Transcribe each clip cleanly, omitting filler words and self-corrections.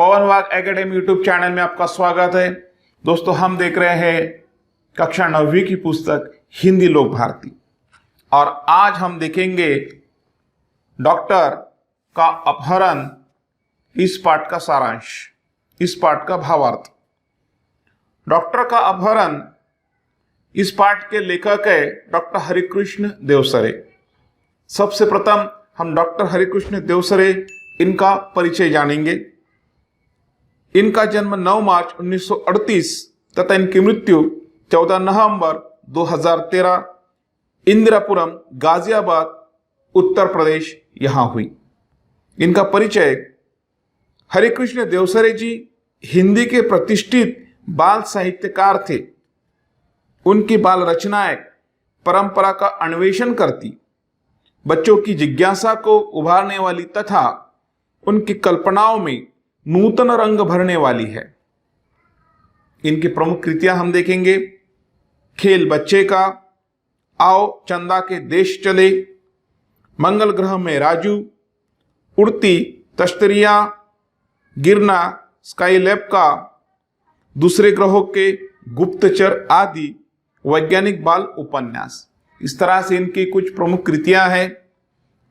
पवन वाग academy YouTube channel में आपका स्वागत है। दोस्तों, हम देख रहे हैं कक्षा 9वीं की पुस्तक हिंदी लोक भारती और आज हम देखेंगे डॉक्टर का अपहरण, इस पाठ का सारांश, इस पाठ का भावार्थ। डॉक्टर का अपहरण इस पाठ के लेखक है डॉक्टर हरिकृष्ण देवसरे। सबसे प्रथम हम डॉक्टर हरिकृष्ण देवसरे इनका परिचय जानेंगे। इनका जन्म 9 मार्च 1938 तथा इनकी मृत्यु 14 नवंबर 2013 इंदिरापुरम, गाजियाबाद, उत्तर प्रदेश यहां हुई। इनका परिचय। हरिकृष्ण देवसरे जी हिंदी के प्रतिष्ठित बाल साहित्यकार थे। उनकी बाल रचनाएं परंपरा का अन्वेषण करती, बच्चों की जिज्ञासा को उभारने वाली तथा उनकी कल्पनाओं में नूतन रंग भरने वाली है। इनकी प्रमुख कृतियां हम देखेंगे। खेल बच्चे का, आओ चंदा के देश चले, मंगल ग्रह में राजू, उड़ती तश्तरियां, गिरना, स्काईलैब का, दूसरे ग्रहों के गुप्तचर आदि वैज्ञानिक बाल उपन्यास। इस तरह से इनकी कुछ प्रमुख कृतियां हैं।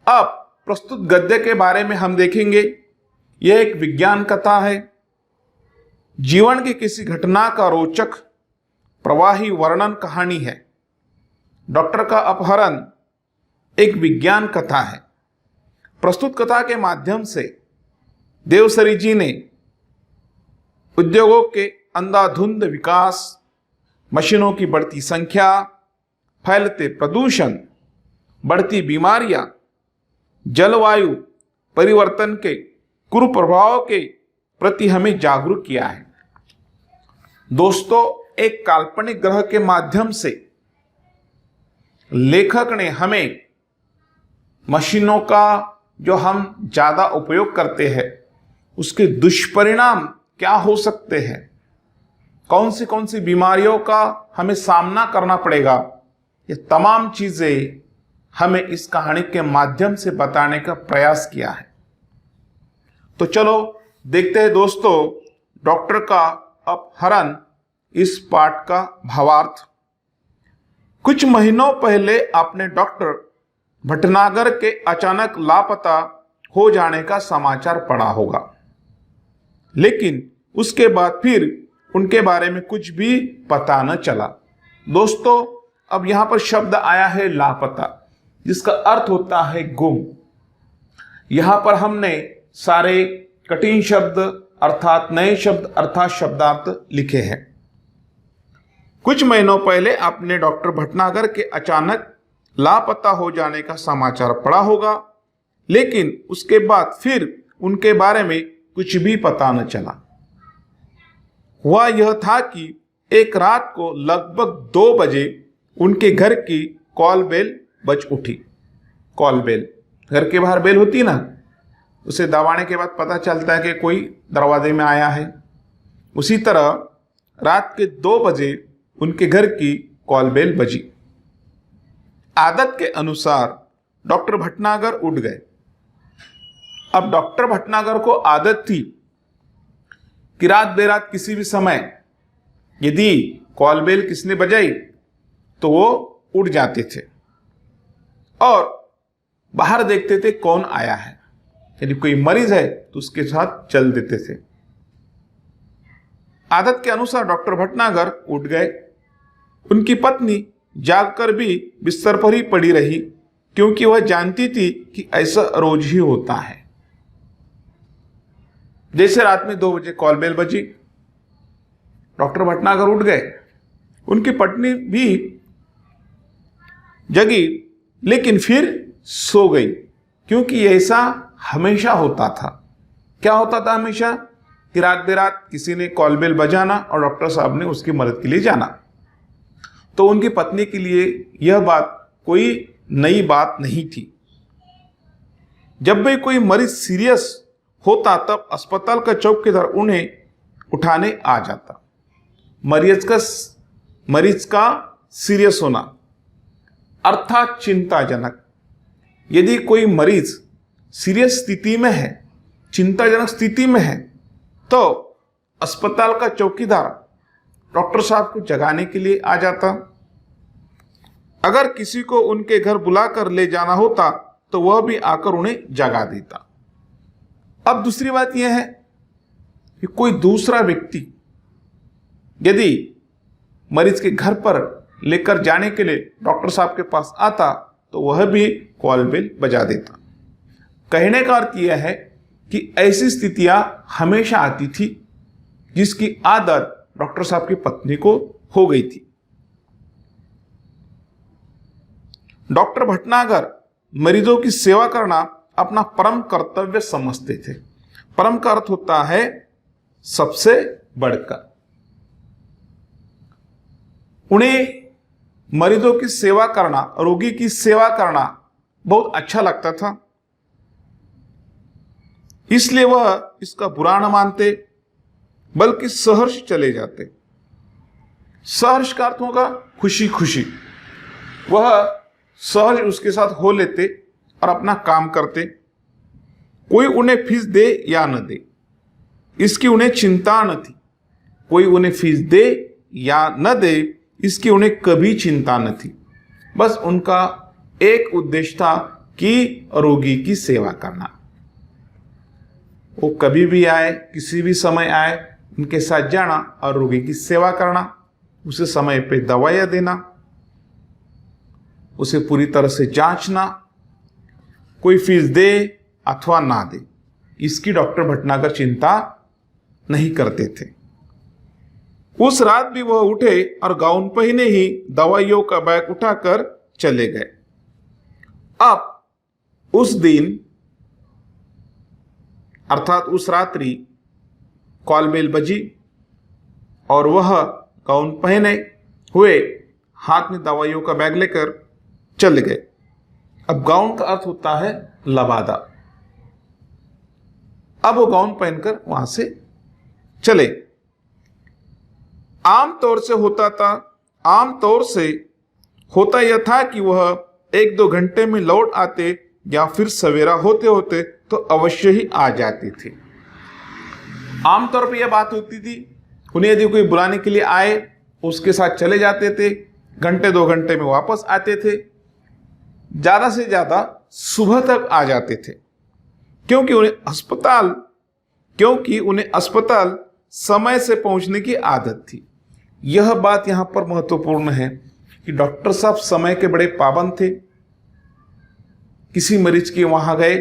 अब प्रस्तुत गद्य के बारे में हम देखेंगे। यह एक विज्ञान कथा है। जीवन की किसी घटना का रोचक प्रवाही वर्णन कहानी है। डॉक्टर का अपहरण एक विज्ञान कथा है। प्रस्तुत कथा के माध्यम से देवसरी जी ने उद्योगों के अंधाधुंध विकास, मशीनों की बढ़ती संख्या, फैलते प्रदूषण, बढ़ती बीमारियां, जलवायु परिवर्तन के कुप्रभाव के प्रति हमें जागरूक किया है। दोस्तों, एक काल्पनिक ग्रह के माध्यम से लेखक ने हमें मशीनों का जो हम ज्यादा उपयोग करते हैं उसके दुष्परिणाम क्या हो सकते हैं, कौन सी बीमारियों का हमें सामना करना पड़ेगा, ये तमाम चीजें हमें इस कहानी के माध्यम से बताने का प्रयास किया है। तो चलो देखते हैं दोस्तों डॉक्टर का अपहरण, इस पाठ का भावार्थ। कुछ महीनों पहले आपने डॉक्टर भटनागर के अचानक लापता हो जाने का समाचार पढ़ा होगा, लेकिन उसके बाद फिर उनके बारे में कुछ भी पता न चला। दोस्तों, अब यहां पर शब्द आया है लापता, जिसका अर्थ होता है गुम। यहां पर हमने सारे कठिन शब्द अर्थात नए शब्द अर्थात शब्दार्थ लिखे हैं। कुछ महीनों पहले आपने डॉक्टर भटनागर के अचानक लापता हो जाने का समाचार पढ़ा होगा, लेकिन उसके बाद फिर उनके बारे में कुछ भी पता न चला। हुआ यह था कि एक रात को लगभग 2 बजे उनके घर की कॉल बेल बज उठी। कॉल बेल, घर के बाहर बेल होती ना, उसे दबाने के बाद पता चलता है कि कोई दरवाजे में आया है। उसी तरह रात के 2 बजे उनके घर की कॉल बेल बजी। आदत के अनुसार डॉक्टर भटनागर उठ गए। अब डॉक्टर भटनागर को आदत थी कि रात बेरात किसी भी समय यदि कॉल बेल किसने बजाई तो वो उठ जाते थे और बाहर देखते थे कौन आया है। यदि कोई मरीज है तो उसके साथ चल देते थे। आदत के अनुसार डॉक्टर भटनागर उठ गए। उनकी पत्नी जागकर भी बिस्तर पर ही पड़ी रही, क्योंकि वह जानती थी कि ऐसा रोज ही होता है। जैसे रात में 2 बजे कॉल बेल बजी, डॉक्टर भटनागर उठ गए। उनकी पत्नी भी जगी, लेकिन फिर सो गई, क्योंकि ऐसा हमेशा होता था। क्या होता था हमेशा? कि रात बेरात किसी ने कॉल बेल बजाना और डॉक्टर साहब ने उसकी मदद के लिए जाना। तो उनकी पत्नी के लिए यह बात कोई नई बात नहीं थी। जब भी कोई मरीज सीरियस होता तब अस्पताल का चौकीदार उन्हें उठाने आ जाता। मरीज का सीरियस होना अर्थात चिंताजनक। यदि कोई मरीज सीरियस स्थिति में है, चिंताजनक स्थिति में है, तो अस्पताल का चौकीदार डॉक्टर साहब को जगाने के लिए आ जाता। अगर किसी को उनके घर बुलाकर ले जाना होता तो वह भी आकर उन्हें जगा देता। अब दूसरी बात यह है कि कोई दूसरा व्यक्ति यदि मरीज के घर पर लेकर जाने के लिए डॉक्टर साहब के पास आता तो वह भी कॉल बेल बजा देता। कहने का अर्थ यह है कि ऐसी स्थितियां हमेशा आती थी जिसकी आदत डॉक्टर साहब की पत्नी को हो गई थी। डॉक्टर भटनागर मरीजों की सेवा करना अपना परम कर्तव्य समझते थे। परम का अर्थ होता है सबसे बढ़कर। उन्हें मरीजों की सेवा करना, रोगी की सेवा करना बहुत अच्छा लगता था, इसलिए वह इसका बुरा न मानते बल्कि सहर्ष चले जाते। सहर्ष का अर्थ होगा खुशी खुशी। वह सहर्ष उसके साथ हो लेते और अपना काम करते। कोई उन्हें फीस दे या न दे इसकी उन्हें चिंता न थी। कोई उन्हें फीस दे या न दे इसकी उन्हें कभी चिंता न थी। बस उनका एक उद्देश्य था कि रोगी की सेवा करना। वो कभी भी आए, किसी भी समय आए, उनके साथ जाना और रोगी की सेवा करना, उसे समय पे दवाइयाँ देना, उसे पूरी तरह से जांचना, कोई फीस दे अथवा ना दे इसकी डॉक्टर भटनागर चिंता नहीं करते थे। उस रात भी वह उठे और गाउन पहने ही दवाइयों का बैग उठाकर चले गए। अब उस दिन अर्थात उस रात्रि कॉल बेल बजी और वह गाउन पहने हुए हाथ में दवाइयों का बैग लेकर चले गए। अब गाउन का अर्थ होता है लबादा। अब वो गाउन पहनकर वहां से चले। आमतौर से होता यह था कि वह 1-2 घंटे में लौट आते या फिर सवेरा होते होते तो अवश्य ही आ जाते थे। आमतौर पर यह बात होती थी, उन्हें यदि कोई बुलाने के लिए आए उसके साथ चले जाते थे, 1-2 घंटे में वापस आते थे, ज्यादा से ज्यादा सुबह तक आ जाते थे, क्योंकि उन्हें अस्पताल समय से पहुंचने की आदत थी। यह बात यहां पर महत्वपूर्ण है कि डॉक्टर साहब समय के बड़े पाबंद थे। किसी मरीज के वहां गए,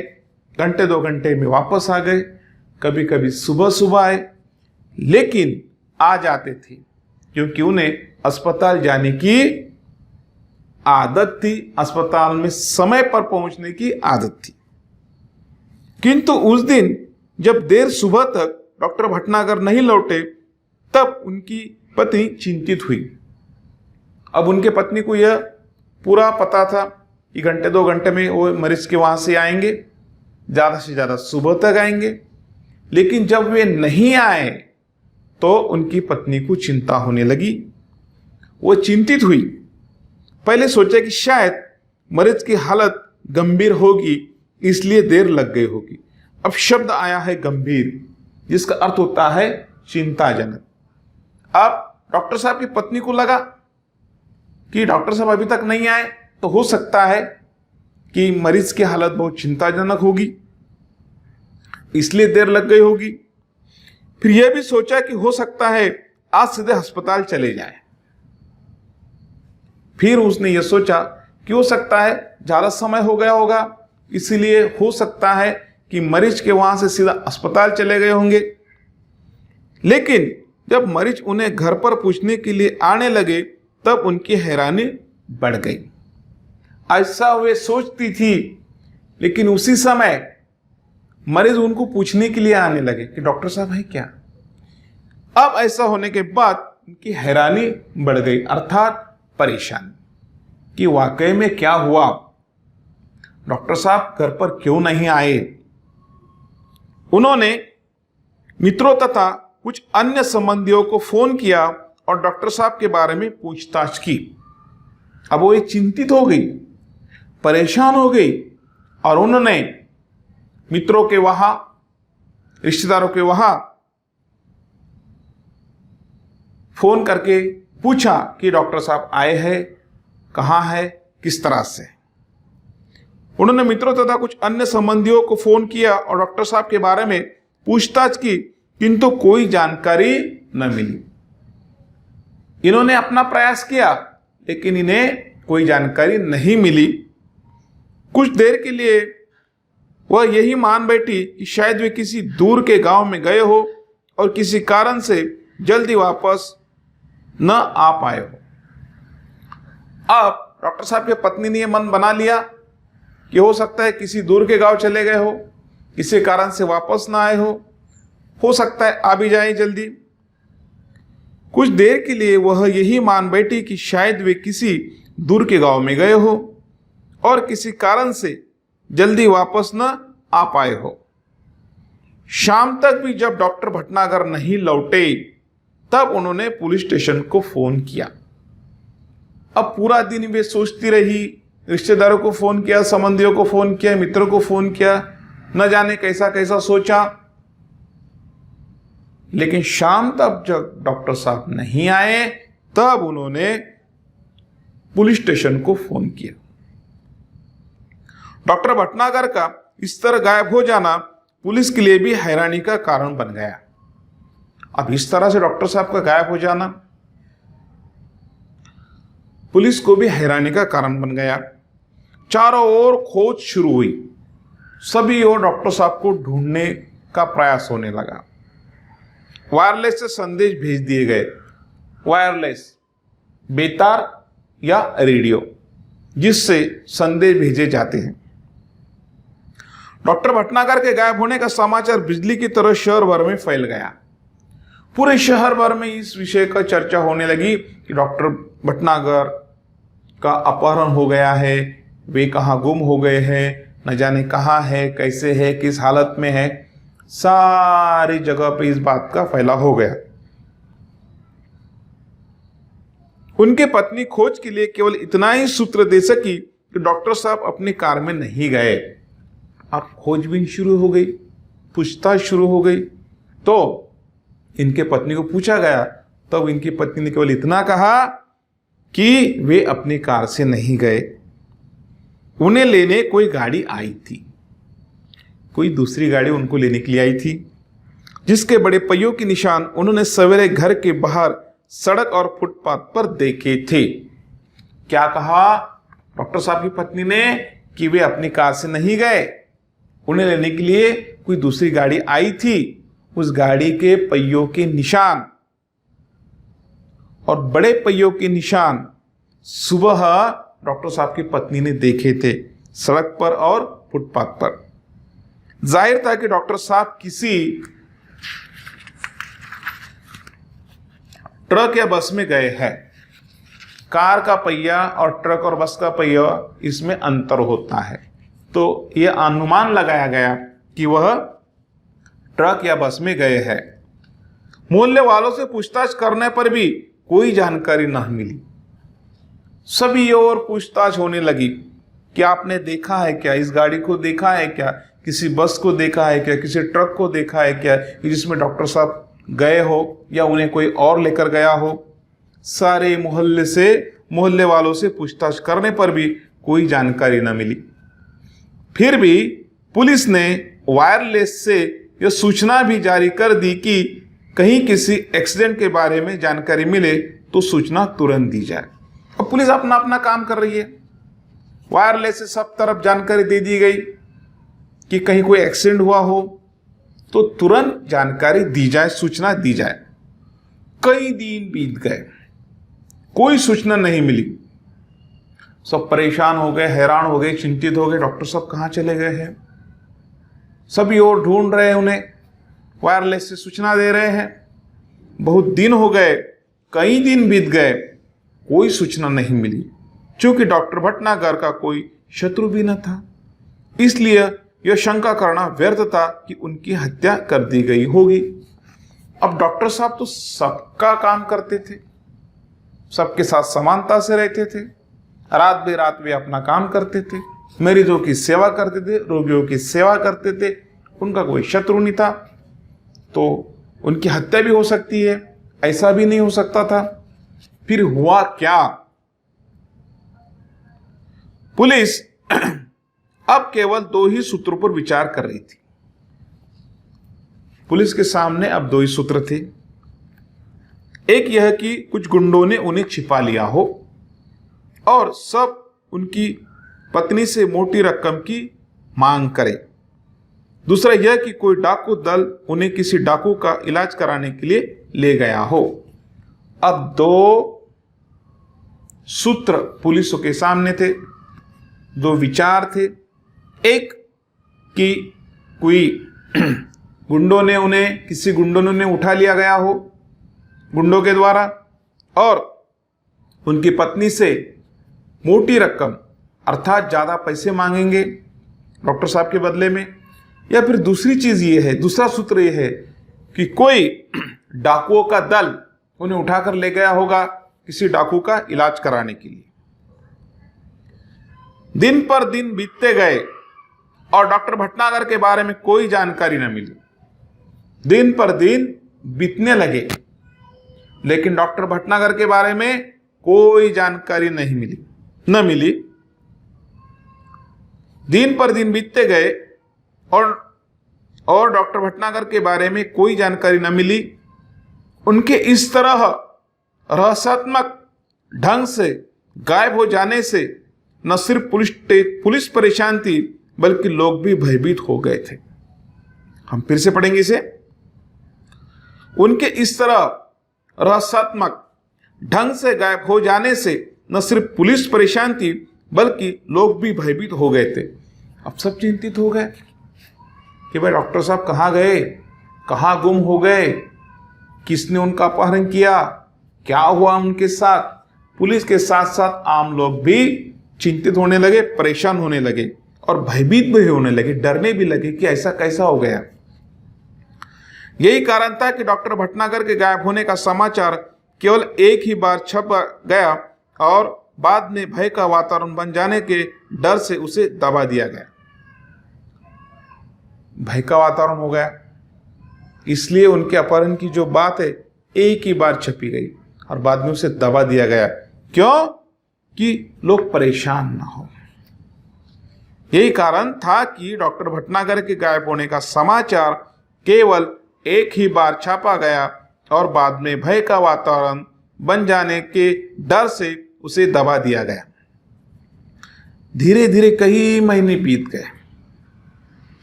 1-2 घंटे में वापस आ गए, कभी कभी सुबह सुबह आए, लेकिन आ जाते थे क्योंकि उन्हें अस्पताल जाने की आदत थी, अस्पताल में समय पर पहुंचने की आदत थी। किंतु उस दिन जब देर सुबह तक डॉक्टर भटनागर नहीं लौटे तब उनकी पत्नी चिंतित हुई। अब उनके पत्नी को यह पूरा पता था कि 1-2 घंटे में वो मरीज के वहां से आएंगे, ज्यादा से ज्यादा सुबह तक आएंगे, लेकिन जब वे नहीं आए तो उनकी पत्नी को चिंता होने लगी। वो चिंतित हुई। पहले सोचा कि शायद मरीज की हालत गंभीर होगी इसलिए देर लग गई होगी। अब शब्द आया है गंभीर, जिसका अर्थ होता है चिंताजनक। अब डॉक्टर साहब की पत्नी को लगा कि डॉक्टर साहब अभी तक नहीं आए तो हो सकता है कि मरीज की हालत बहुत चिंताजनक होगी, इसलिए देर लग गई होगी। फिर यह भी सोचा कि हो सकता है आज सीधे अस्पताल चले जाए। फिर उसने यह सोचा कि हो सकता है ज्यादा समय हो गया होगा, इसीलिए हो सकता है कि मरीज के वहां से सीधा अस्पताल चले गए होंगे। लेकिन जब मरीज उन्हें घर पर पूछने के लिए आने लगे तब उनकी हैरानी बढ़ गई। ऐसा वे सोचती थी, लेकिन उसी समय मरीज उनको पूछने के लिए आने लगे कि डॉक्टर साहब है क्या। अब ऐसा होने के बाद उनकी हैरानी बढ़ गई, अर्थात परेशानी, कि वाकई में क्या हुआ, डॉक्टर साहब घर पर क्यों नहीं आए। उन्होंने मित्रों तथा कुछ अन्य संबंधियों को फोन किया और डॉक्टर साहब के बारे में पूछताछ की। अब वो चिंतित हो गई, परेशान हो गई और उन्होंने मित्रों के वहां, रिश्तेदारों के वहां फोन करके पूछा कि डॉक्टर साहब आए हैं, कहाँ है, किस तरह से। उन्होंने मित्रों तथा कुछ अन्य संबंधियों को फोन किया और डॉक्टर साहब के बारे में पूछताछ की, किंतु कोई जानकारी न मिली। इन्होंने अपना प्रयास किया लेकिन इन्हें कोई जानकारी नहीं मिली। कुछ देर के लिए वह यही मान बैठी कि शायद वे किसी दूर के गांव में गए हो और किसी कारण से जल्दी वापस न आ पाए हो। अब डॉक्टर साहब की पत्नी ने यह मन बना लिया कि हो सकता है किसी दूर के गांव चले गए हो, किसी कारण से वापस ना आए हो सकता है आ भी जाए जल्दी। कुछ देर के लिए वह यही मान बैठी कि शायद वे किसी दूर के गांव में गए हो और किसी कारण से जल्दी वापस न आ पाए हो। शाम तक भी जब डॉक्टर भटनागर नहीं लौटे तब उन्होंने पुलिस स्टेशन को फोन किया। अब पूरा दिन वे सोचती रही, रिश्तेदारों को फोन किया, संबंधियों को फोन किया, मित्रों को फोन किया, न जाने कैसा कैसा सोचा, लेकिन शाम तक जब डॉक्टर साहब नहीं आए तब उन्होंने पुलिस स्टेशन को फोन किया। डॉक्टर भटनागर का इस तरह गायब हो जाना पुलिस के लिए भी हैरानी का कारण बन गया। अब इस तरह से डॉक्टर साहब का गायब हो जाना पुलिस को भी हैरानी का कारण बन गया। चारों ओर खोज शुरू हुई, सभी ओर डॉक्टर साहब को ढूंढने का प्रयास होने लगा। वायरलेस से संदेश भेज दिए गए, वायरलेस बेतार या रेडियो, जिससे संदेश भेजे जाते हैं। डॉक्टर भटनागर के गायब होने का समाचार बिजली की तरह शहर भर में फैल गया। पूरे शहर भर में इस विषय का चर्चा होने लगी कि डॉक्टर भटनागर का अपहरण हो गया है, वे कहाँ गुम हो गए हैं, न जाने कहाँ है, कैसे है, किस हालत में है। सारी जगह पे इस बात का फैलाव हो गया। उनके पत्नी खोज के लिए केवल इतना ही सूत्र दे सकी कि डॉक्टर साहब अपनी कार में नहीं गए। अब खोजबीन शुरू हो गई, पूछताछ शुरू हो गई। तो इनके पत्नी को पूछा गया, तब इनकी पत्नी ने केवल इतना कहा कि वे अपनी कार से नहीं गए, उन्हें लेने कोई गाड़ी आई थी, कोई दूसरी गाड़ी उनको लेने के लिए आई थी, जिसके बड़े पहियों के निशान उन्होंने सवेरे घर के बाहर सड़क और फुटपाथ पर देखे थे। क्या कहा डॉक्टर साहब की पत्नी ने कि वे अपनी कार से नहीं गए, उन्हें लेने के लिए कोई दूसरी गाड़ी आई थी, उस गाड़ी के पहियों के निशान और बड़े पहियों के निशान सुबह डॉक्टर साहब की पत्नी ने देखे थे सड़क पर और फुटपाथ पर। जाहिर था कि डॉक्टर साहब किसी ट्रक या बस में गए हैं। कार का पहिया और ट्रक और बस का पहिया, इसमें अंतर होता है, तो यह अनुमान लगाया गया कि वह ट्रक या बस में गए हैं। मोहल्ले वालों से पूछताछ करने पर भी कोई जानकारी न मिली। सभी ओर पूछताछ होने लगी कि आपने देखा है क्या, इस गाड़ी को देखा है क्या, किसी बस को देखा है क्या, किसी ट्रक को देखा है क्या जिसमें डॉक्टर साहब गए हो या उन्हें कोई और लेकर गया हो। सारे मोहल्ले वालों से पूछताछ करने पर भी कोई जानकारी न मिली। फिर भी पुलिस ने वायरलेस से यह सूचना भी जारी कर दी कि कहीं किसी एक्सीडेंट के बारे में जानकारी मिले तो सूचना तुरंत दी जाए। अब पुलिस अपना अपना काम कर रही है। वायरलेस से सब तरफ जानकारी दे दी गई कि कहीं कोई एक्सीडेंट हुआ हो तो तुरंत जानकारी दी जाए, सूचना दी जाए। कई दिन बीत गए, कोई सूचना नहीं मिली। सब परेशान हो गए, हैरान हो गए, चिंतित हो गए, डॉक्टर साहब कहाँ चले गए हैं। सभी और ढूंढ रहे हैं उन्हें, वायरलेस से सूचना दे रहे हैं। बहुत दिन हो गए, कई दिन बीत गए, कोई सूचना नहीं मिली। क्योंकि डॉक्टर भटनागर का कोई शत्रु भी न था, इसलिए यह शंका करना व्यर्थ था कि उनकी हत्या कर दी गई होगी। अब डॉक्टर साहब तो सबका काम करते थे, सबके साथ समानता से रहते थे, रात बेरात वे अपना काम करते थे, मरीजों की सेवा करते थे, रोगियों की सेवा करते थे, उनका कोई शत्रु नहीं था। तो उनकी हत्या भी हो सकती है, ऐसा भी नहीं हो सकता था। फिर हुआ क्या? पुलिस अब केवल दो ही सूत्रों पर विचार कर रही थी। पुलिस के सामने अब दो ही सूत्र थे। एक यह कि कुछ गुंडों ने उन्हें छिपा लिया हो और सब उनकी पत्नी से मोटी रकम की मांग करे। दूसरा यह कि कोई डाकू दल उन्हें किसी डाकू का इलाज कराने के लिए ले गया हो। अब दो सूत्र पुलिस के सामने थे, दो विचार थे। एक कि कोई किसी गुंडों ने उन्हें उठा लिया गया हो गुंडों के द्वारा और उनकी पत्नी से मोटी रकम अर्थात ज्यादा पैसे मांगेंगे डॉक्टर साहब के बदले में। या फिर दूसरी चीज ये है, दूसरा सूत्र ये है कि कोई डाकुओं का दल उन्हें उठाकर ले गया होगा किसी डाकू का इलाज कराने के लिए। दिन पर दिन बीतते गए और डॉक्टर भटनागर के बारे में कोई जानकारी न मिली। दिन पर दिन बीतने लगे लेकिन डॉक्टर भटनागर के बारे में कोई जानकारी नहीं मिली। दिन पर दिन बीतते गए और डॉक्टर भटनागर के बारे में कोई जानकारी न मिली। उनके इस तरह रहस्यात्मक ढंग से गायब हो जाने से न सिर्फ पुलिस परेशान थी बल्कि लोग भी भयभीत हो गए थे। हम फिर से पढ़ेंगे इसे। उनके इस तरह रहस्यात्मक ढंग से गायब हो जाने से न सिर्फ पुलिस परेशान थी बल्कि लोग भी भयभीत हो गए थे। अब सब चिंतित हो गए कि भाई डॉक्टर साहब कहाँ गए, कहाँ गुम हो गए, किसने उनका अपहरण किया, क्या हुआ उनके साथ। पुलिस के साथ साथ आम लोग भी चिंतित होने लगे, परेशान होने लगे और भयभीत भी होने लगे, डरने भी लगे कि ऐसा कैसा हो गया। यही कारण था कि डॉक्टर भटनागर के गायब होने का समाचार केवल एक ही बार छप गया और बाद में भय का वातावरण बन जाने के डर से उसे दबा दिया गया। भय का वातावरण हो गया, इसलिए उनके अपहरण की जो बात है एक ही बार छपी गई और बाद में उसे दबा दिया गया। क्यों? कि लोग परेशान ना हो। यही कारण था कि डॉक्टर भटनागर के गायब होने का समाचार केवल एक ही बार छापा गया और बाद में भय का वातावरण बन जाने के डर से उसे दबा दिया गया। धीरे धीरे कई महीने बीत गए।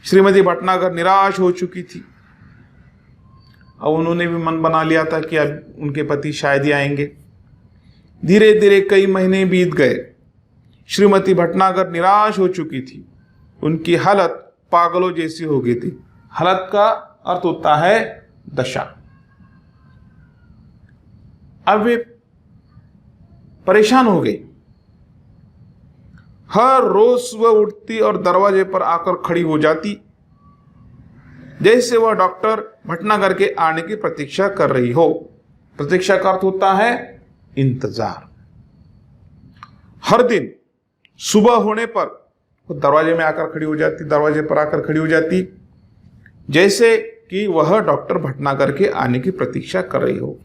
श्रीमती भटनागर निराश हो चुकी थी। अब उन्होंने भी मन बना लिया था कि अब उनके पति शायद ही आएंगे। धीरे धीरे कई महीने बीत गए। श्रीमती भटनागर निराश हो चुकी थी। उनकी हालत पागलों जैसी हो गई थी। हालत का अर्थ होता है दशा। अब वे परेशान हो गई। हर रोज सुबह उठती और दरवाजे पर आकर खड़ी हो जाती जैसे वह डॉक्टर भटनागर के आने की प्रतीक्षा कर रही हो। प्रतीक्षा का अर्थ होता है इंतजार। हर दिन सुबह होने पर वो दरवाजे में आकर खड़ी हो जाती, दरवाजे पर आकर खड़ी हो जाती जैसे कि वह डॉक्टर भटनागर के आने की प्रतीक्षा कर रही हो।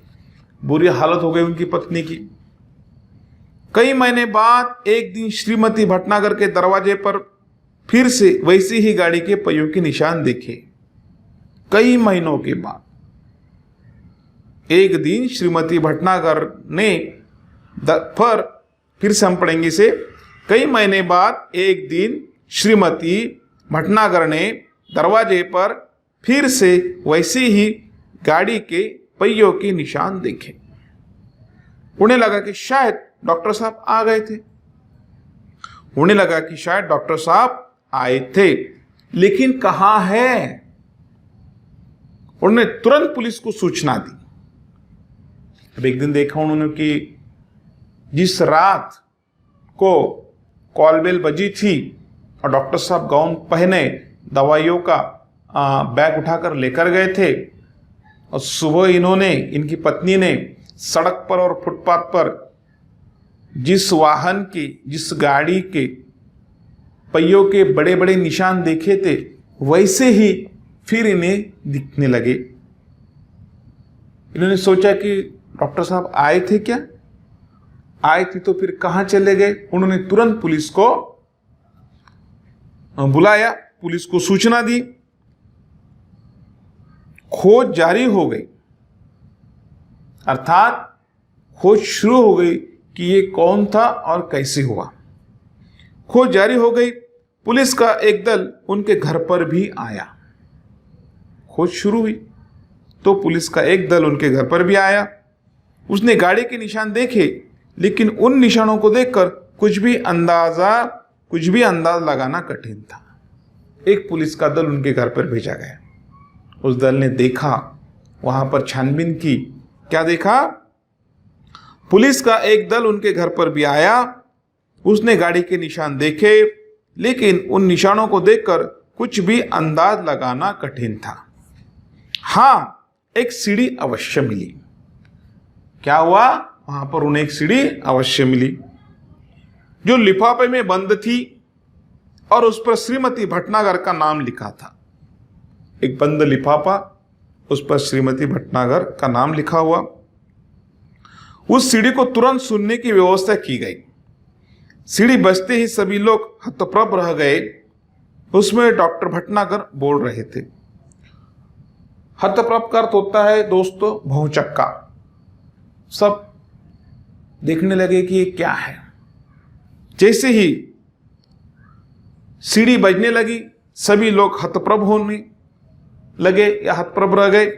बुरी हालत हो गई उनकी पत्नी की। कई महीने बाद एक दिन श्रीमती भटनागर के दरवाजे पर फिर से वैसी ही गाड़ी के पहियों के निशान देखे। कई महीनों के बाद एक दिन श्रीमती भटनागर ने फिर से हम पढ़ेंगे इसे। कई महीने बाद एक दिन श्रीमती भटनागर ने दरवाजे पर फिर से वैसी ही गाड़ी के पहियों के निशान देखे। उन्हें लगा कि शायद डॉक्टर साहब आ गए थे। उन्हें लगा कि शायद डॉक्टर साहब आए थे, लेकिन कहां है? उन्होंने तुरंत पुलिस को सूचना दी। अब एक दिन देखा उन्होंने कि जिस रात को कॉलबेल बजी थी और डॉक्टर साहब गाउन पहने दवाइयों का बैग उठाकर लेकर गए थे और सुबह इनकी पत्नी ने सड़क पर और फुटपाथ पर जिस वाहन के, जिस गाड़ी के पहियों के बड़े बड़े निशान देखे थे वैसे ही फिर इन्हें दिखने लगे। इन्होंने सोचा कि डॉक्टर साहब आए थे क्या, आए थे तो फिर कहां चले गए। उन्होंने तुरंत पुलिस को बुलाया, पुलिस को सूचना दी, खोज जारी हो गई, अर्थात खोज शुरू हो गई कि ये कौन था और कैसे हुआ। खोज जारी हो गई, पुलिस का एक दल उनके घर पर भी आया। खोज शुरू हुई तो पुलिस का एक दल उनके घर पर भी आया। उसने गाड़ी के निशान देखे, लेकिन उन निशानों को देखकर कुछ भी अंदाज लगाना कठिन था। एक पुलिस का दल उनके घर पर भेजा गया। उस दल ने देखा, वहां पर छानबीन की। क्या देखा? पुलिस का एक दल उनके घर पर भी आया। उसने गाड़ी के निशान देखे, लेकिन उन निशानों को देखकर कुछ भी अंदाज लगाना कठिन था। हां, एक सीढ़ी अवश्य मिली। क्या हुआ? वहां पर उन्हें एक सीढ़ी अवश्य मिली जो लिफाफे में बंद थी और उस पर श्रीमती भटनागर का नाम लिखा था। एक बंद लिफाफा, उस पर श्रीमती भटनागर का नाम लिखा हुआ। उस सीढ़ी को तुरंत सुनने की व्यवस्था की गई। सीढ़ी बजते ही सभी लोग हतप्रभ रह गए। उसमें डॉक्टर भटनागर बोल रहे थे। हतप्रभ का अर्थ होता है दोस्तों भौचक्का। सब देखने लगे कि ये क्या है। जैसे ही सीढ़ी बजने लगी, सभी लोग हतप्रभ होने लगे या हतप्रभ रह गए।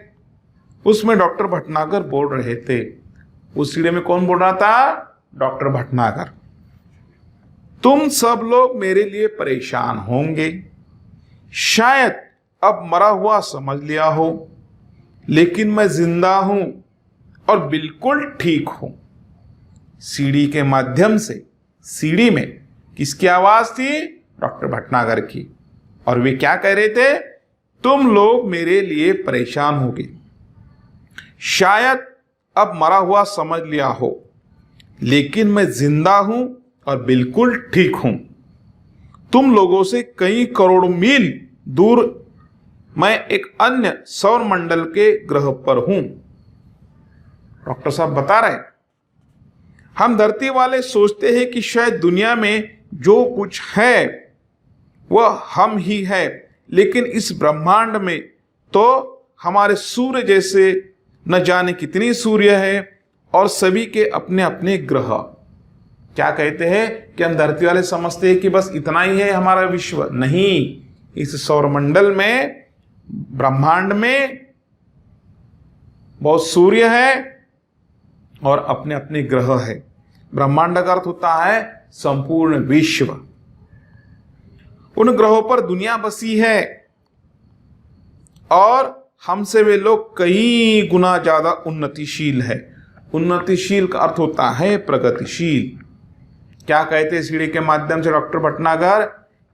उसमें डॉक्टर भटनागर बोल रहे थे। उस सीढ़ी में कौन बोल रहा था? डॉक्टर भटनागर। तुम सब लोग मेरे लिए परेशान होंगे, शायद अब मरा हुआ समझ लिया हो, लेकिन मैं जिंदा हूं और बिल्कुल ठीक हूं। सीढ़ी के माध्यम से, सीढ़ी में किसकी आवाज थी? डॉक्टर भटनागर की। और वे क्या कह रहे थे? तुम लोग मेरे लिए परेशान होगे, शायद अब मरा हुआ समझ लिया हो, लेकिन मैं जिंदा हूं और बिल्कुल ठीक हूं। तुम लोगों से कई करोड़ मील दूर मैं एक अन्य सौर मंडल के ग्रह पर हूं। डॉक्टर साहब बता रहे, हम धरती वाले सोचते हैं कि शायद दुनिया में जो कुछ है वह हम ही है, लेकिन इस ब्रह्मांड में तो हमारे सूर्य जैसे न जाने कितनी सूर्य है और सभी के अपने अपने ग्रह। क्या कहते हैं कि हम धरती वाले समझते हैं कि बस इतना ही है हमारा विश्व। नहीं, इस सौरमंडल में, ब्रह्मांड में बहुत सूर्य है और अपने अपने ग्रह है। ब्रह्मांड का अर्थ होता है संपूर्ण विश्व। उन ग्रहों पर दुनिया बसी है और हमसे वे लोग कई गुना ज्यादा उन्नतिशील है। उन्नतिशील का अर्थ होता है प्रगतिशील। क्या कहते हैं सीढ़ी के माध्यम से डॉक्टर भटनागर?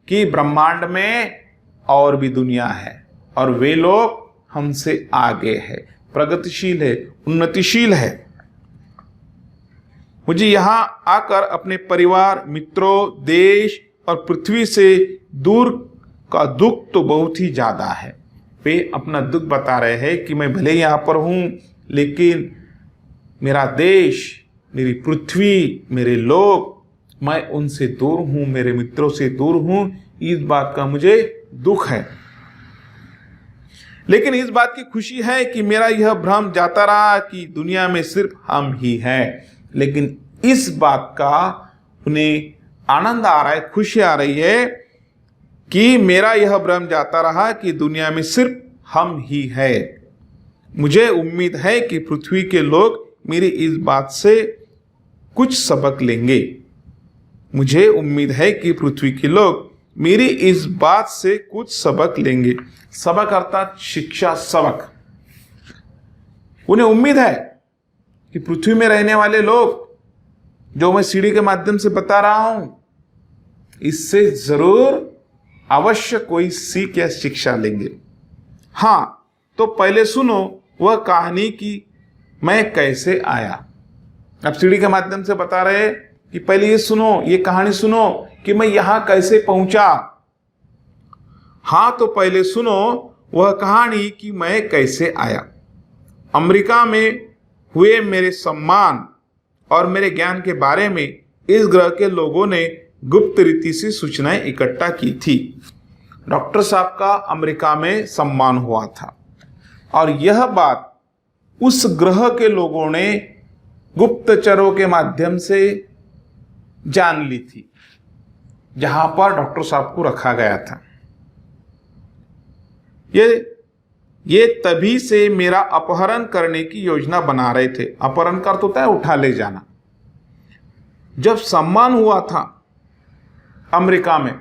कि ब्रह्मांड में और भी दुनिया है और वे लोग हमसे आगे है, प्रगतिशील है, उन्नतिशील है। मुझे यहां आकर अपने परिवार, मित्रों, देश और पृथ्वी से दूर का दुख तो बहुत ही ज्यादा है। वे अपना दुख बता रहे हैं कि मैं भले यहां पर हूं, लेकिन मेरा देश, मेरी पृथ्वी, मेरे लोग, मैं उनसे दूर हूं, मेरे मित्रों से दूर हूं। इस बात का मुझे दुख है, लेकिन इस बात की खुशी है कि मेरा यह भ्रम जाता रहा कि दुनिया में सिर्फ हम ही हैं। लेकिन इस बात का उन्हें आनंद आ रहा है, खुशी आ रही है कि मेरा यह भ्रम जाता रहा कि दुनिया में सिर्फ हम ही है। मुझे उम्मीद है कि पृथ्वी के लोग मेरी इस बात से कुछ सबक लेंगे। मुझे उम्मीद है कि पृथ्वी के लोग मेरी इस बात से कुछ सबक लेंगे। सबक अर्थात शिक्षा, सबक। उन्हें उम्मीद है कि पृथ्वी में रहने वाले लोग, जो मैं सीढ़ी के माध्यम से बता रहा हूं, इससे जरूर अवश्य कोई सीख या शिक्षा लेंगे। हां, तो पहले सुनो वह कहानी कि मैं कैसे आया। अब सीढ़ी के माध्यम से बता रहे कि पहले ये सुनो, ये कहानी सुनो कि मैं यहां कैसे पहुंचा। हां, तो पहले सुनो वह कहानी कि मैं कैसे आया। अमेरिका में हुए मेरे सम्मान और मेरे ज्ञान के बारे में इस ग्रह के लोगों ने गुप्त रीति से सूचनाएं इकट्ठा की थी। डॉक्टर साहब का अमेरिका में सम्मान हुआ था और यह बात उस ग्रह के लोगों ने गुप्तचरों के माध्यम से जान ली थी, जहां पर डॉक्टर साहब को रखा गया था। ये तभी से मेरा अपहरण करने की योजना बना रहे थे। अपहरण का अर्थ होता है उठा ले जाना। जब सम्मान हुआ था अमेरिका में,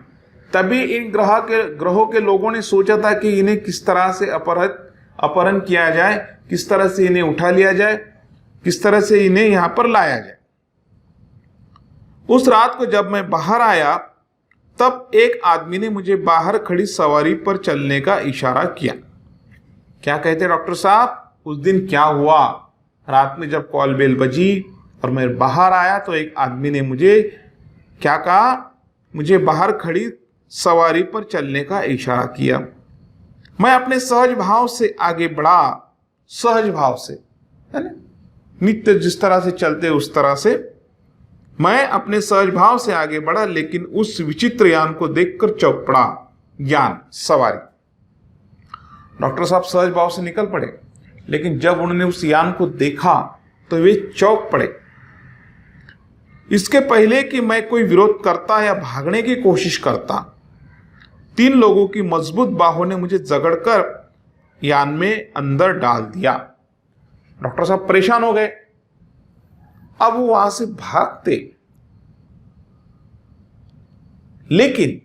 तभी इन ग्रहों के लोगों ने सोचा था कि इन्हें किस तरह से अपहरण किया जाए, किस तरह से इन्हें उठा लिया जाए, किस तरह से इन्हें यहां पर लाया जाए। उस रात को जब मैं बाहर आया, तब एक आदमी ने मुझे बाहर खड़ी सवारी पर चलने का इशारा किया। क्या कहते डॉक्टर साहब, उस दिन क्या हुआ? रात में जब कॉल बेल बजी और मैं बाहर आया तो एक आदमी ने मुझे क्या कहा? मुझे बाहर खड़ी सवारी पर चलने का इशारा किया। मैं अपने सहज भाव से आगे बढ़ा। सहज भाव से, है ना, नित्य जिस तरह से चलते उस तरह से मैं अपने सहज भाव से आगे बढ़ा, लेकिन उस विचित्र यान को देखकर चौंक पड़ा। यान, सवारी। डॉक्टर साहब सहज भाव से निकल पड़े, लेकिन जब उन्होंने उस यान को देखा तो वे चौंक पड़े। इसके पहले कि मैं कोई विरोध करता या भागने की कोशिश करता, 3 लोगों की मजबूत बाहों ने मुझे जकड़कर यान में अंदर डाल दिया। डॉक्टर साहब परेशान हो गए। अब वो वहां से भागते, लेकिन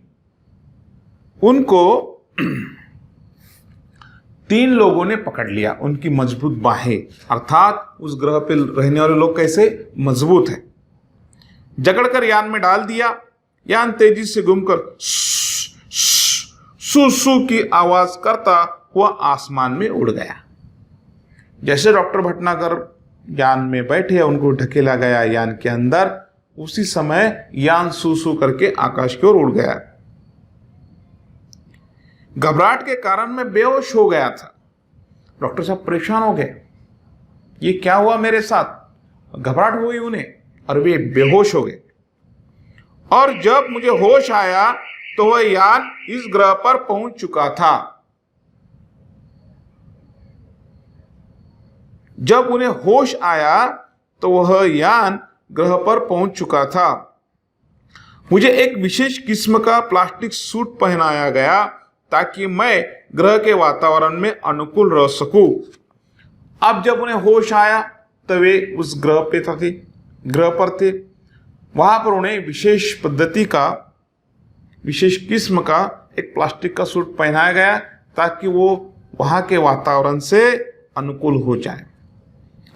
उनको 3 लोगों ने पकड़ लिया। उनकी मजबूत बाहें, अर्थात उस ग्रह पे रहने वाले लोग कैसे मजबूत हैं, जकड़कर यान में डाल दिया। यान तेजी से घूमकर सू सू की आवाज करता हुआ आसमान में उड़ गया। जैसे डॉक्टर भटनागर यान में बैठे, उनको ढकेला गया यान के अंदर, उसी समय यान सू सू करके आकाश की ओर उड़ गया। घबराहट के कारण मैं बेहोश हो गया था। डॉक्टर साहब परेशान हो गए, ये क्या हुआ मेरे साथ? घबराहट हुई उन्हें और वे बेहोश हो गए। और जब मुझे होश आया तो वह यान इस ग्रह पर पहुंच चुका था। जब उन्हें होश आया तो वह यान ग्रह पर पहुंच चुका था। मुझे एक विशेष किस्म का प्लास्टिक सूट पहनाया गया ताकि मैं ग्रह के वातावरण में अनुकूल रह सकूं। अब जब उन्हें होश आया तो वे उस ग्रह पर थे। वहां पर उन्हें विशेष पद्धति का, विशेष किस्म का एक प्लास्टिक का सूट पहनाया गया ताकि वो वहां के वातावरण से अनुकूल हो जाए।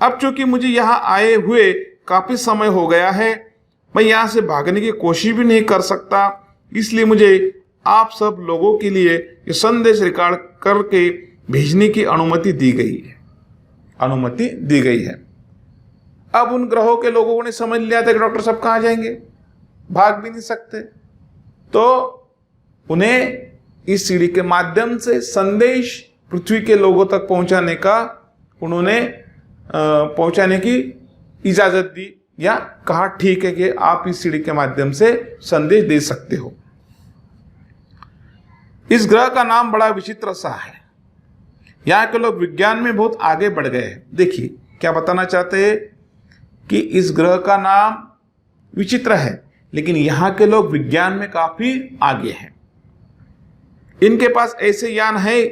अब चूंकि मुझे यहाँ आए हुए काफी समय हो गया है, मैं यहाँ से भागने की कोशिश भी नहीं कर सकता, इसलिए मुझे आप सब लोगों के लिए ये संदेश रिकॉर्ड करके भेजने की अनुमति दी गई है। अब उन ग्रहों के लोगों ने समझ लिया था कि डॉक्टर साहब कहाँ जाएंगे, भाग भी नहीं सकते, तो उन्हें इस सीढ़ी के माध्यम से संदेश पृथ्वी के लोगों तक पहुंचाने की इजाजत दी, या कहा ठीक है कि आप इस सीढ़ी के माध्यम से संदेश दे सकते हो। इस ग्रह का नाम बड़ा विचित्र सा है। यहाँ के लोग विज्ञान में बहुत आगे बढ़ गए हैं। देखिए क्या बताना चाहते हैं कि इस ग्रह का नाम विचित्र है, लेकिन यहाँ के लोग विज्ञान में काफी आगे हैं। इनके पास ऐसे यान है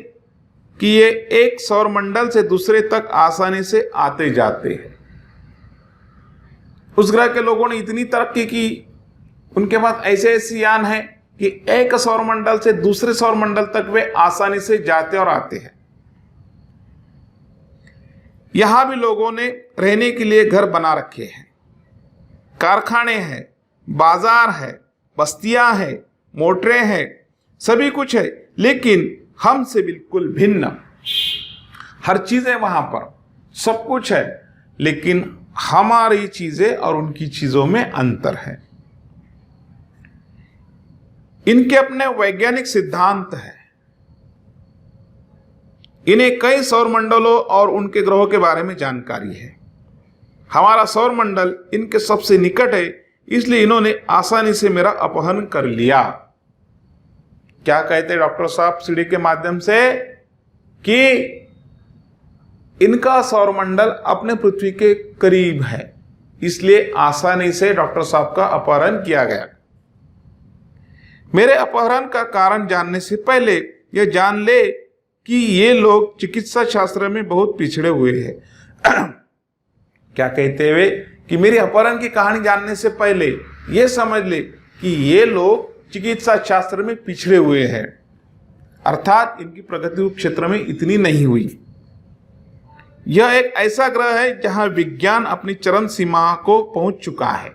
कि ये एक सौर मंडल से दूसरे तक आसानी से आते जाते हैं। उस ग्रह के लोगों ने इतनी तरक्की की, उनके पास ऐसे यान हैं कि एक सौर मंडल से दूसरे सौर मंडल तक वे आसानी से जाते और आते हैं। यहां भी लोगों ने रहने के लिए घर बना रखे हैं, कारखाने हैं, बाजार है, बस्तियां हैं, मोटरें हैं, सभी कुछ है, लेकिन हमसे बिल्कुल भिन्न। हर चीजें वहां पर, सब कुछ है, लेकिन हमारी चीजें और उनकी चीजों में अंतर है। इनके अपने वैज्ञानिक सिद्धांत है, इन्हें कई सौर मंडलों और उनके ग्रहों के बारे में जानकारी है। हमारा सौर मंडल इनके सबसे निकट है, इसलिए इन्होंने आसानी से मेरा अपहरण कर लिया। क्या कहते हैं डॉक्टर साहब सीढ़ी के माध्यम से कि इनका सौरमंडल अपने पृथ्वी के करीब है, इसलिए आसानी से डॉक्टर साहब का अपहरण किया गया। मेरे अपहरण का कारण जानने से पहले यह जान ले कि ये लोग चिकित्सा शास्त्र में बहुत पिछड़े हुए हैं। क्या कहते हुए कि मेरे अपहरण की कहानी जानने से पहले यह समझ ले कि ये लोग चिकित्सा शास्त्र में पिछड़े हुए हैं, अर्थात इनकी प्रगति क्षेत्र में इतनी नहीं हुई। यह एक ऐसा ग्रह है जहां विज्ञान अपनी चरम सीमा को पहुंच चुका है।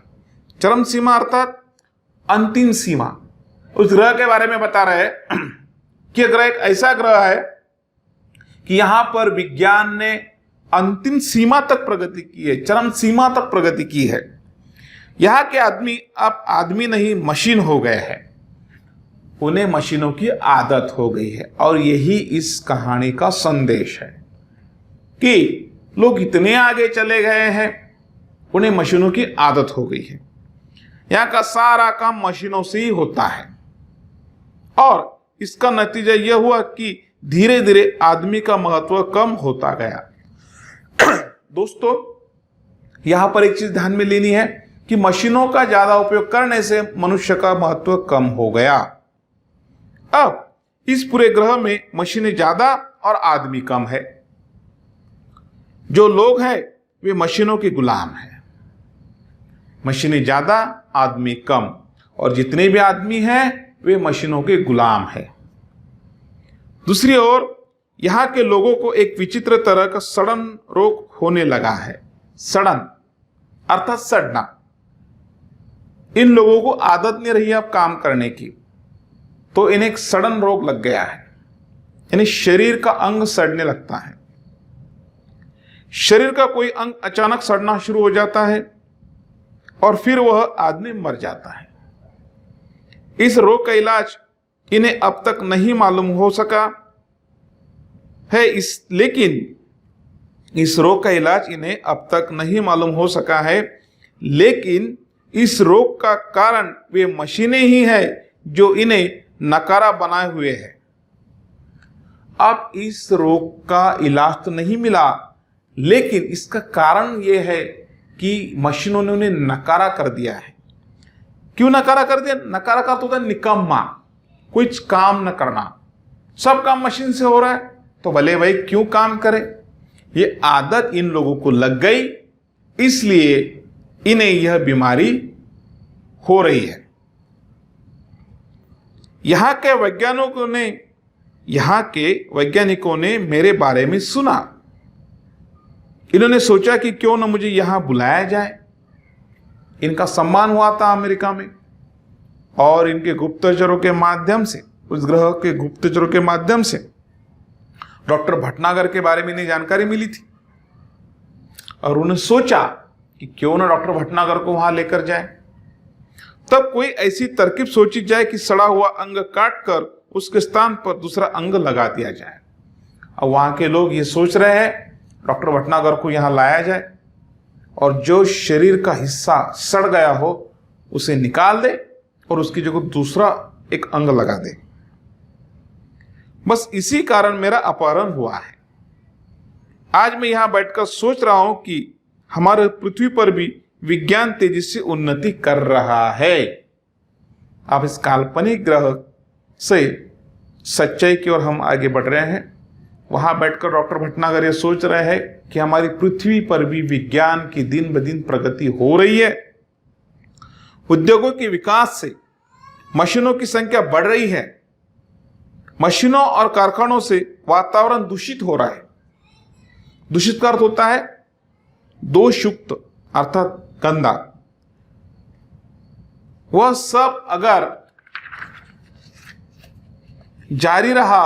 चरम सीमा अर्थात अंतिम सीमा। उस ग्रह के बारे में बता रहे हैं कि ग्रह एक ऐसा ग्रह है कि यहां पर विज्ञान ने अंतिम सीमा तक प्रगति की है, चरम सीमा तक प्रगति की है। यहां के आदमी अब आदमी नहीं मशीन हो गए हैं, उन्हें मशीनों की आदत हो गई है। और यही इस कहानी का संदेश है कि लोग इतने आगे चले गए हैं, उन्हें मशीनों की आदत हो गई है। यहां का सारा काम मशीनों से ही होता है और इसका नतीजा यह हुआ कि धीरे धीरे आदमी का महत्व कम होता गया। दोस्तों, यहां पर एक चीज ध्यान में लेनी है कि मशीनों का ज्यादा उपयोग करने से मनुष्य का महत्व कम हो गया। अब इस पूरे ग्रह में मशीनें ज्यादा और आदमी कम है। जो लोग हैं वे मशीनों के गुलाम हैं। मशीनें ज्यादा, आदमी कम, और जितने भी आदमी हैं वे मशीनों के गुलाम हैं। दूसरी ओर यहां के लोगों को एक विचित्र तरह का सड़न रोग होने लगा है। सड़न अर्थात सड़ना। इन लोगों को आदत नहीं रही अब काम करने की, तो इन्हें एक सड़न रोग लग गया है। यानी शरीर का अंग सड़ने लगता है। शरीर का कोई अंग अचानक सड़ना शुरू हो जाता है और फिर वह आदमी मर जाता है। इस रोग का इलाज इन्हें अब तक नहीं मालूम हो सका है, लेकिन इस रोग का इलाज इन्हें अब तक नहीं मालूम हो सका है, लेकिन इस रोग का कारण वे मशीनें ही हैं जो इन्हें नकारा बनाए हुए हैं। अब इस रोग का इलाज तो नहीं मिला, लेकिन इसका कारण यह है कि मशीनों ने उन्हें नकारा कर दिया है। क्यों नकारा कर दिया? नकारा का तो होता है निकम्मा, कुछ काम न करना। सब काम मशीन से हो रहा है तो भले भाई क्यों काम करे। ये आदत इन लोगों को लग गई, इसलिए इन्हें यह बीमारी हो रही है। यहां के वैज्ञानिकों ने मेरे बारे में सुना। इन्होंने सोचा कि क्यों न मुझे यहां बुलाया जाए। इनका सम्मान हुआ था अमेरिका में, और इनके गुप्तचरों के माध्यम से, उस ग्रह के गुप्तचरों के माध्यम से डॉक्टर भटनागर के बारे में इन्हें जानकारी मिली थी। और उन्होंने सोचा कि क्यों न डॉक्टर भटनागर को वहां लेकर जाए। तब कोई ऐसी तरकीब सोची जाए कि सड़ा हुआ अंग काटकर उसके स्थान पर दूसरा अंग लगा दिया जाए। अब वहां के लोग ये सोच रहे हैं डॉक्टर भटनागर को यहां लाया जाए और जो शरीर का हिस्सा सड़ गया हो उसे निकाल दे और उसकी जगह दूसरा एक अंग लगा दे। बस इसी कारण मेरा अपहरण हुआ है। आज मैं यहां बैठकर सोच रहा हूं कि हमारे पृथ्वी पर भी विज्ञान तेजी से उन्नति कर रहा है। अब इस काल्पनिक ग्रह से सच्चाई की ओर हम आगे बढ़ रहे हैं। वहां बैठकर डॉक्टर भटनागर ये सोच रहे हैं कि हमारी पृथ्वी पर भी विज्ञान की दिन ब दिन प्रगति हो रही है। उद्योगों के विकास से मशीनों की संख्या बढ़ रही है। मशीनों और कारखानों से वातावरण दूषित हो रहा है। दूषित का अर्थ होता है दोषयुक्त अर्थात गंदा। वह सब अगर जारी रहा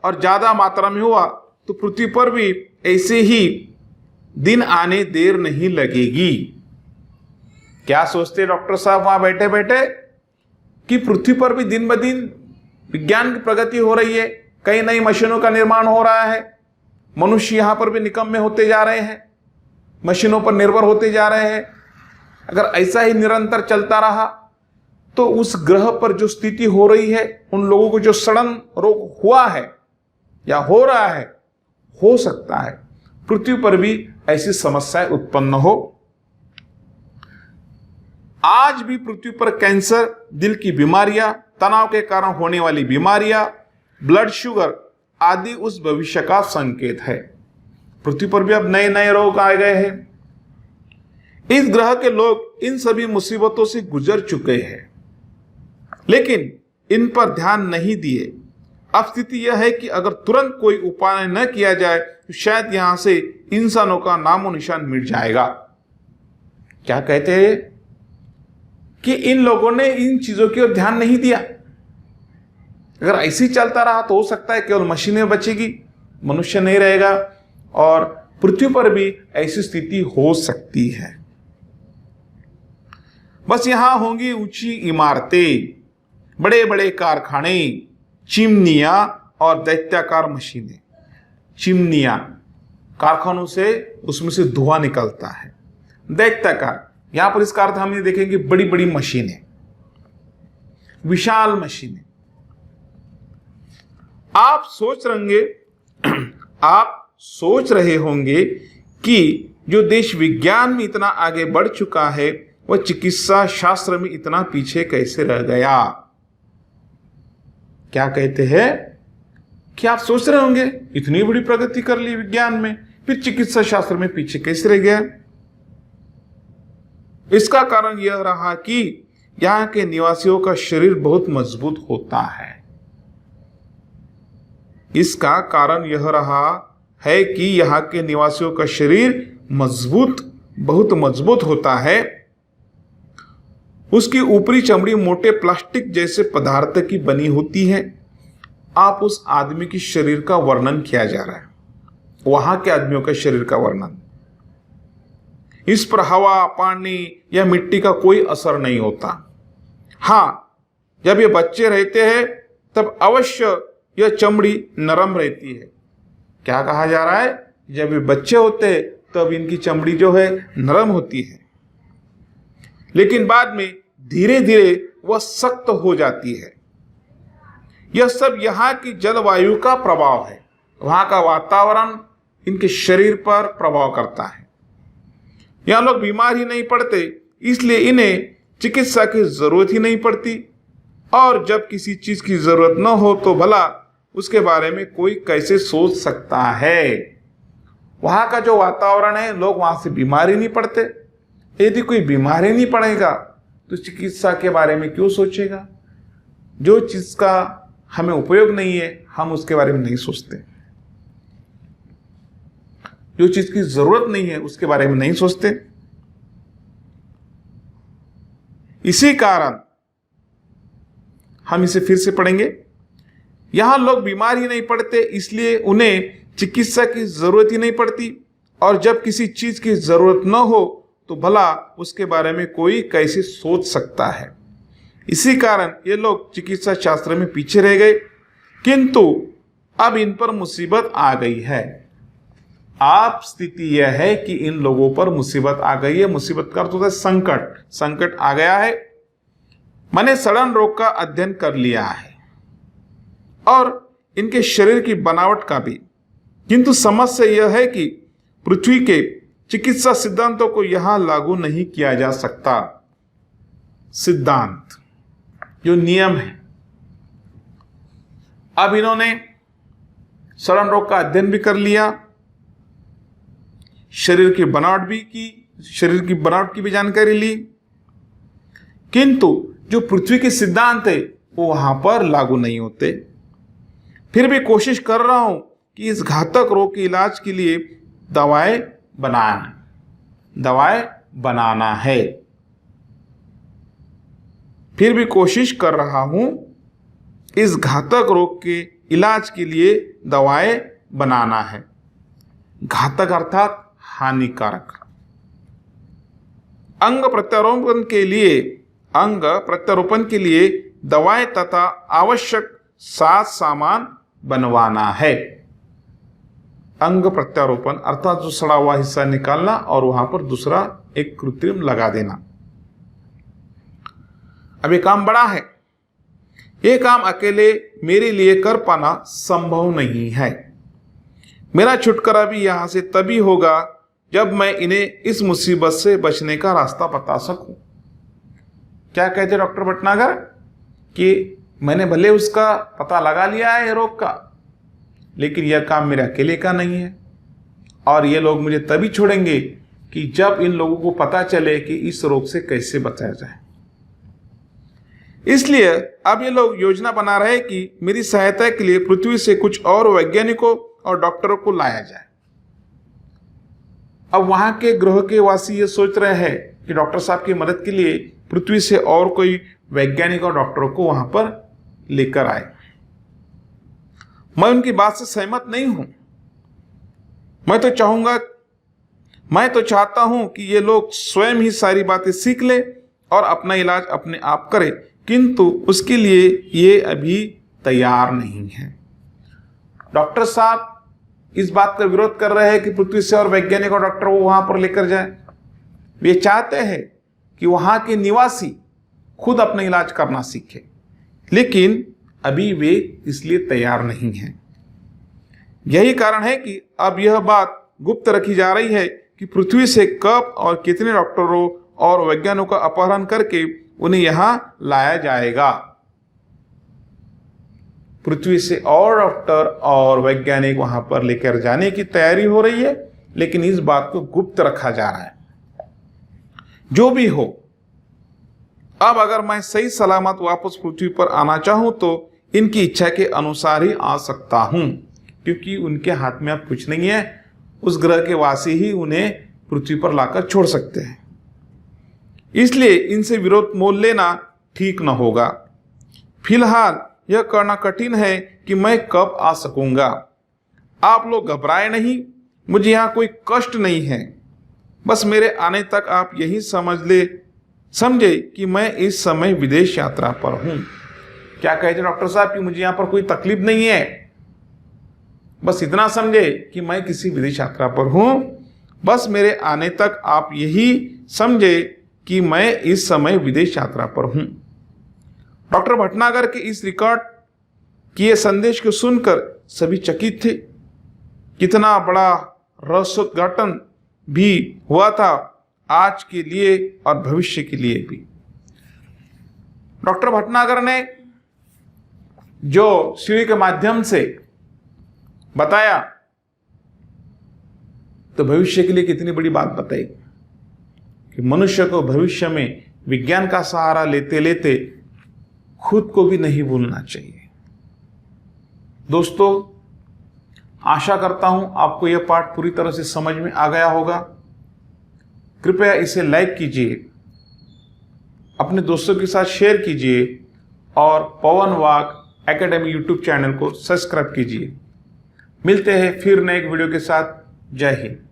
और ज्यादा मात्रा में हुआ तो पृथ्वी पर भी ऐसे ही दिन आने देर नहीं लगेगी। क्या सोचते डॉक्टर साहब वहां बैठे बैठे कि पृथ्वी पर भी दिन ब दिन विज्ञान की प्रगति हो रही है, कई नई मशीनों का निर्माण हो रहा है, मनुष्य यहां पर भी निकम्मे होते जा रहे हैं, मशीनों पर निर्भर होते जा रहे हैं। अगर ऐसा ही निरंतर चलता रहा तो उस ग्रह पर जो स्थिति हो रही है, उन लोगों को जो सड़न रोग हुआ है या हो रहा है, हो सकता है पृथ्वी पर भी ऐसी समस्याएं उत्पन्न हो। आज भी पृथ्वी पर कैंसर, दिल की बीमारियां, तनाव के कारण होने वाली बीमारियां, ब्लड शुगर आदि उस भविष्य का संकेत है। पृथ्वी पर भी अब नए नए रोग आ गए हैं। इस ग्रह के लोग इन सभी मुसीबतों से गुजर चुके हैं, लेकिन इन पर ध्यान नहीं दिए। अब स्थिति यह है कि अगर तुरंत कोई उपाय न किया जाए तो शायद यहां से इंसानों का नामो निशान मिट जाएगा। क्या कहते हैं कि इन लोगों ने इन चीजों की ओर ध्यान नहीं दिया। अगर ऐसे ही चलता रहा तो हो सकता है केवल मशीनें बचेगी, मनुष्य नहीं रहेगा और पृथ्वी पर भी ऐसी स्थिति हो सकती है। बस यहां होंगी ऊंची इमारतें, बड़े बड़े कारखाने, चिमनियां और दैत्याकार मशीनें। चिमनियां, कारखानों से उसमें से धुआं निकलता है। दैत्याकार, यहां पर इसका अर्थ हम ये देखेंगे बड़ी बड़ी मशीनें, विशाल मशीनें। आप सोच रहे होंगे कि जो देश विज्ञान में इतना आगे बढ़ चुका है वह चिकित्सा शास्त्र में इतना पीछे कैसे रह गया। क्या कहते हैं कि आप सोच रहे होंगे इतनी बड़ी प्रगति कर ली विज्ञान में, फिर चिकित्सा शास्त्र में पीछे कैसे रह गया। इसका कारण यह रहा कि यहां के निवासियों का शरीर बहुत मजबूत होता है। इसका कारण यह रहा है कि यहां के निवासियों का शरीर बहुत मजबूत होता है। उसकी ऊपरी चमड़ी मोटे प्लास्टिक जैसे पदार्थ की बनी होती है। आप उस आदमी की शरीर का वर्णन किया जा रहा है, वहां के आदमियों का शरीर का वर्णन। इस पर हवा, पानी या मिट्टी का कोई असर नहीं होता। हां, जब ये बच्चे रहते हैं तब अवश्य यह चमड़ी नरम रहती है। क्या कहा जा रहा है, जब ये बच्चे होते हैं तब इनकी चमड़ी जो है नरम होती है, लेकिन बाद में धीरे धीरे वह सख्त हो जाती है। यह सब यहाँ की जलवायु का प्रभाव है। वहां का वातावरण इनके शरीर पर प्रभाव करता है। यह लोग बीमार ही नहीं पड़ते, इसलिए इन्हें चिकित्सा की जरूरत ही नहीं पड़ती। और जब किसी चीज की जरूरत न हो तो भला उसके बारे में कोई कैसे सोच सकता है। वहां का जो वातावरण है, लोग वहां से बीमार ही नहीं पड़ते। यदि कोई बीमार ही नहीं पड़ेगा तो चिकित्सा के बारे में क्यों सोचेगा। जो चीज का हमें उपयोग नहीं है हम उसके बारे में नहीं सोचते, जो चीज की जरूरत नहीं है उसके बारे में नहीं सोचते। इसी कारण हम इसे फिर से पढ़ेंगे। यहां लोग बीमार ही नहीं पड़ते, इसलिए उन्हें चिकित्सा की जरूरत ही नहीं पड़ती। और जब किसी चीज की जरूरत न हो तो भला उसके बारे में कोई कैसे सोच सकता है। इसी कारण ये लोग चिकित्सा शास्त्र में पीछे रह गए, किंतु अब इन पर मुसीबत आ गई है। आप स्थिति यह है कि इन लोगों पर मुसीबत आ गई है। मुसीबत का अर्थ होता है संकट। संकट आ गया है। मैंने सड़न रोग का अध्ययन कर लिया है और इनके शरीर की बनावट का भी, किंतु समस्या यह है कि पृथ्वी के चिकित्सा सिद्धांतों को यहां लागू नहीं किया जा सकता। सिद्धांत जो नियम है, अब इन्होंने सड़न रोग का अध्ययन भी कर लिया, शरीर की बनावट की भी जानकारी ली, किंतु जो पृथ्वी के सिद्धांत है वो वहां पर लागू नहीं होते। फिर भी कोशिश कर रहा हूं कि इस घातक रोग के इलाज के लिए दवाएं बनाना है। फिर भी कोशिश कर रहा हूं इस घातक रोग के इलाज के लिए दवाएं बनाना है। घातक अर्थात हानिकारक। अंग प्रत्यारोपण के लिए दवाएं तथा आवश्यक साज सामान बनवाना है। अंग प्रत्यारोपण अर्थात जो सड़ा हुआ हिस्सा निकालना और वहां पर दूसरा एक कृत्रिम लगा देना। अब ये काम बड़ा है, ये काम अकेले मेरे लिए कर पाना संभव नहीं है। मेरा छुटकारा भी यहां से तभी होगा जब मैं इन्हें इस मुसीबत से बचने का रास्ता बता सकूं। क्या कहते डॉक्टर भटनागर कि मैंने भले उसका पता लगा लिया है रोग का, लेकिन यह काम मेरे अकेले का नहीं है और ये लोग मुझे तभी छोड़ेंगे कि जब इन लोगों को पता चले कि इस रोग से कैसे बचा जाए। इसलिए अब ये लोग योजना बना रहे हैं कि मेरी सहायता के लिए पृथ्वी से कुछ और वैज्ञानिकों और डॉक्टरों को लाया जाए। अब वहां के ग्रह के वासी ये सोच रहे हैं कि डॉक्टर साहब की मदद के लिए पृथ्वी से और कोई वैज्ञानिक और डॉक्टरों को वहां पर लेकर आए। मैं उनकी बात से सहमत नहीं हूं। मैं तो चाहता हूं कि ये लोग स्वयं ही सारी बातें सीख ले और अपना इलाज अपने आप करें, किंतु उसके लिए ये अभी तैयार नहीं है। डॉक्टर साहब इस बात का विरोध कर रहे हैं कि पृथ्वी से और वैज्ञानिक और डॉक्टर वो वहां पर लेकर जाए। वे चाहते हैं कि वहां के निवासी खुद अपना इलाज करना सीखे, लेकिन अभी वे इसलिए तैयार नहीं हैं। यही कारण है कि अब यह बात गुप्त रखी जा रही है कि पृथ्वी से कब और कितने डॉक्टरों और वैज्ञानिकों का अपहरण करके उन्हें यहां लाया जाएगा। पृथ्वी से और डॉक्टर और वैज्ञानिक वहां पर लेकर जाने की तैयारी हो रही है, लेकिन इस बात को गुप्त रखा जा रहा है। जो भी हो, अब अगर मैं सही सलामत वापस पृथ्वी पर आना चाहूं तो इनकी इच्छा के अनुसार ही आ सकता हूं, क्योंकि उनके हाथ में अब कुछ नहीं है। उस ग्रह के वासी ही उन्हें पृथ्वी पर लाकर छोड़ सकते हैं। इसलिए इनसे विरोध मोल लेना ठीक न होगा। फिलहाल यह करना कठिन है कि मैं कब आ सकूंगा। आप लोग घबराए नहीं, मुझे यहाँ कोई कष्ट नहीं है। बस मेरे आने तक आप यही समझे कि मैं इस समय विदेश यात्रा पर हूं। क्या कहते डॉक्टर साहब कि मुझे यहाँ पर कोई तकलीफ नहीं है, बस इतना समझे कि मैं किसी विदेश यात्रा पर हूं। बस मेरे आने तक आप यही समझे कि मैं इस समय विदेश यात्रा पर हूं। डॉक्टर भटनागर के इस रिकॉर्ड किए संदेश को सुनकर सभी चकित थे। कितना बड़ा रहस्योद्घाटन भी हुआ था आज के लिए और भविष्य के लिए भी। डॉक्टर भटनागर ने जो सीढ़ी के माध्यम से बताया, तो भविष्य के लिए कितनी बड़ी बात बताई कि मनुष्य को भविष्य में विज्ञान का सहारा लेते लेते खुद को भी नहीं भूलना चाहिए। दोस्तों, आशा करता हूं आपको यह पाठ पूरी तरह से समझ में आ गया होगा। कृपया इसे लाइक कीजिए, अपने दोस्तों के साथ शेयर कीजिए और पवन वाक एकेडमी यूट्यूब चैनल को सब्सक्राइब कीजिए। मिलते हैं फिर नए एक वीडियो के साथ। जय हिंद।